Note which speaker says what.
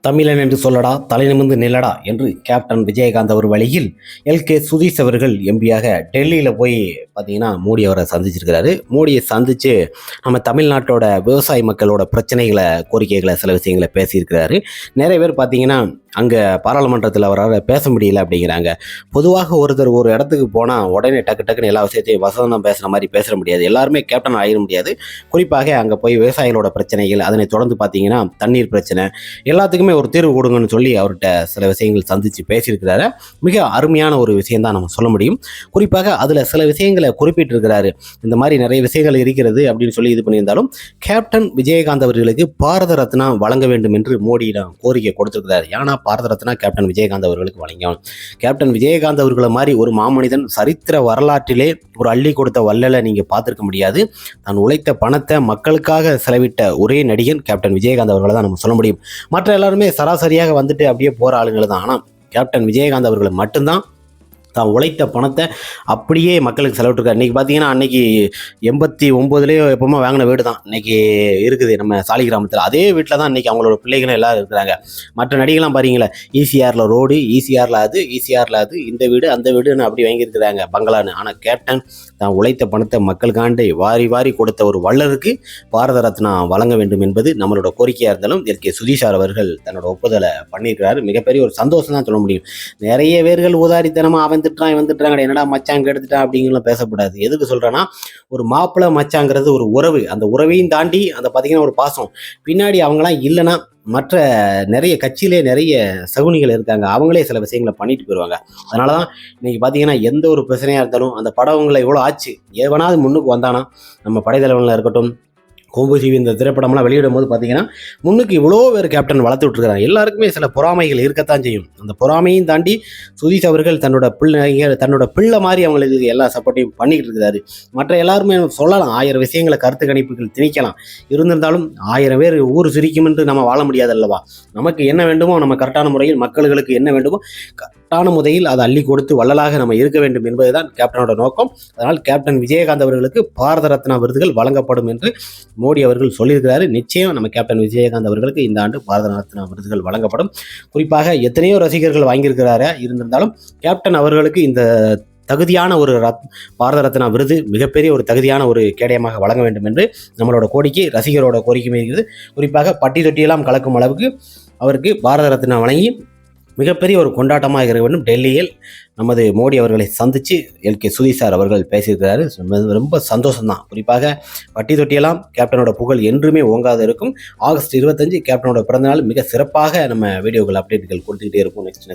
Speaker 1: தமிழன் என்று சொல்லடா, தலை நிமிர்ந்து நில்லடா என்று கேப்டன் விஜயகாந்த் அவர் வழியில் எல்கே சுதீஷ் அவர்கள் எம்பியாக டெல்லியில் போய் பார்த்தீங்கன்னா மோடி அவரை சந்திச்சிருக்கிறாரு. மோடியை சந்தித்து நம்ம தமிழ்நாட்டோட விவசாய மக்களோட பிரச்சனைகளை, கோரிக்கைகளை, சில விஷயங்களை பேசியிருக்கிறாரு. நிறைய பேர் பார்த்தீங்கன்னா அங்கே பாராளுமன்றத்தில் அவரால் பேச முடியல அப்படிங்கிறாங்க. பொதுவாக ஒருத்தர் ஒரு இடத்துக்கு போனால் உடனே டக்குன்னு எல்லா விஷயத்தையும் வசனம் பேசுகிற மாதிரி பேச முடியாது. எல்லாருமே கேப்டன் ஆகிட முடியாது. குறிப்பாக அங்கே போய் விவசாயிகளோட பிரச்சனைகள், அதனை தொடர்ந்து பார்த்தீங்கன்னா தண்ணீர் பிரச்சனை, எல்லாத்துக்குமே ஒரு தீர்வு கொடுங்கன்னு சொல்லி அவர்கிட்ட சில விஷயங்கள் சந்தித்து பேசியிருக்கிறாரு. மிக அருமையான ஒரு விஷயம் தான் நம்ம சொல்ல முடியும். குறிப்பாக அதில் சில விஷயங்களை குறிப்பிட்டிருக்கிறாரு. இந்த மாதிரி நிறைய விஷயங்கள் இருக்கிறது அப்படின்னு சொல்லி இது பண்ணியிருந்தாலும் கேப்டன் விஜயகாந்த் அவர்களுக்கு பாரத ரத்னா வழங்க வேண்டும் என்று மோடியிடம் கோரிக்கை கொடுத்திருக்கிறார். ஏன்னா பாரத ரத்னா கேப்டன் விஜயகாந்த் அவர்களுக்கு வழங்கியவன். கேப்டன் விஜயகாந்த் அவர்களை மாதிரி ஒரு மாமனிதன் சரித்திர வரலாற்றிலே ஒரு அள்ளி கொடுத்த வள்ளலை நீங்க பார்த்திருக்க முடியாது. தான் உழைத்த பணத்தை மக்களுக்காக செலவிட்ட ஒரே நடிகன் கேப்டன் விஜயகாந்த் அவர்களை தான் நம்ம சொல்ல முடியும். மற்ற எல்லாருமே சராசரியாக வந்துட்டு அப்படியே போற ஆளுங்களை தான். ஆனால் கேப்டன் விஜயகாந்த் அவர்களை மட்டும்தான் தான் உழைத்த பணத்தை அப்படியே மக்களுக்கு செலவிட்டுருக்காரு. இன்றைக்கி பார்த்தீங்கன்னா அன்றைக்கி 89 எப்பவுமே வாங்கின வீடு தான் இன்றைக்கி இருக்குது நம்ம சாலிகிராமத்தில். அதே வீட்டில் தான் இன்றைக்கி அவங்களோட பிள்ளைகளும் எல்லோரும் இருக்கிறாங்க. மற்ற நடிகெல்லாம் பாருங்களேன், ஈசிஆரில் ரோடு, ஈசிஆரில் அது இந்த வீடு அந்த வீடுன்னு அப்படி வாங்கியிருக்கிறாங்க பங்களான்னு. ஆனால் கேப்டன் தான் உழைத்த பணத்தை மக்களுக்காண்டி வாரி வாரி கொடுத்த ஒரு வள்ளலுக்கு பாரத ரத்னா வழங்க வேண்டும் என்பது நம்மளோட கோரிக்கையாக இருந்தாலும் எல்கே சுதீஷ் அவர்கள் தன்னோட ஒப்புதலை பண்ணியிருக்கிறாரு. மிகப்பெரிய ஒரு சந்தோஷம் தான் சொல்ல முடியும். நிறைய பேர்கள் உதாரித்தனமாக வந்துட்டாங்க, என்னடா மச்சாங்க எடுத்துட்டான் அப்படிங்கலாம் பேசக்கூடாது. எதுக்கு சொல்றேன்னா, ஒரு மாப்பிள்ளை மச்சாங்கிறது ஒரு உறவு. அந்த உறவையும் தாண்டி அந்த பார்த்தீங்கன்னா ஒரு பாசம். பின்னாடி அவங்களாம் இல்லைன்னா மற்ற நிறைய கட்சியிலே நிறைய சகுனிகள் இருக்காங்க, அவங்களே சில விஷயங்களை பண்ணிட்டு போயிடுவாங்க. அதனால தான் இன்னைக்கு பார்த்தீங்கன்னா எந்த ஒரு பிரச்சனையாக இருந்தாலும் அந்த படங்களை எவ்வளோ ஆச்சு, எவனாவது முன்னுக்கு வந்தானா, நம்ம படைத்தலைவனில் இருக்கட்டும், கோம்புசிவி இந்த திரைப்படம்லாம் வெளியிடும் போது பார்த்தீங்கன்னா முன்னுக்கு இவ்வளோ பேர் கேப்டன் வளர்த்து விட்டுருக்காங்க. எல்லாருக்குமே சில பொறாமைகள் இருக்கத்தான் செய்யும். அந்த பொறாமையும் தாண்டி சுதீஷ் அவர்கள் தன்னோட பிள்ளை மாதிரி அவங்களுக்கு எல்லா சப்போர்ட்டையும் பண்ணிக்கிட்டு இருக்கிறாரு. மற்ற எல்லாருமே சொல்லலாம், 1000 விஷயங்களை கருத்து கணிப்புகள் திணிக்கலாம். இருந்திருந்தாலும் 1000 பேர் ஊர் சிரிக்கும் என்று நம்ம வாழ முடியாது அல்லவா? நமக்கு என்ன வேண்டுமோ, நம்ம கரெக்டான முறையில் மக்களுக்கு என்ன வேண்டுமோ கரெக்டான முறையில் அதை அள்ளி கொடுத்து வள்ளலாக நம்ம இருக்க வேண்டும் என்பதுதான் கேப்டனோட நோக்கம். அதனால் கேப்டன் விஜயகாந்த் அவர்களுக்கு பாரத ரத்னா விருதுகள் வழங்கப்படும் என்று மோடி அவர்கள் சொல்லியிருக்கிறாரு. நிச்சயம் நம்ம கேப்டன் விஜயகாந்த் அவர்களுக்கு இந்த ஆண்டு பாரத ரத்னா விருதுகள் வழங்கப்படும். குறிப்பாக எத்தனையோ ரசிகர்கள் வாங்கியிருக்கிறாரு. இருந்திருந்தாலும் கேப்டன் அவர்களுக்கு இந்த தகுதியான ஒரு பாரத ரத்னா விருது மிகப்பெரிய ஒரு தகுதியான ஒரு கேடயமாக வழங்க வேண்டும் என்று நம்மளோட கோரிக்கை, ரசிகரோட கோரிக்கை இருக்கிறது. குறிப்பாக பட்டி தொட்டியெல்லாம் கலக்கும் அளவுக்கு அவருக்கு பாரத ரத்னா வழங்கி மிகப்பெரிய ஒரு கொண்டாட்டமாக இருக்க வேண்டும். டெல்லியில் நமது மோடி அவர்களை சந்தித்து எல்கே சுதீஷ் சார் அவர்கள் பேசியிருக்கிறாரு. ரொம்ப சந்தோஷம்தான். குறிப்பாக பட்டி தொட்டியெல்லாம் கேப்டனோட புகழ் என்றுமே ஓங்காது இருக்கும். ஆகஸ்ட் 25 கேப்டனோட பிறந்தநாள். மிக சிறப்பாக நம்ம வீடியோக்கள் அப்டேட்டுகள் கொடுத்துக்கிட்டே இருக்கும். நெக்ஸ்ட்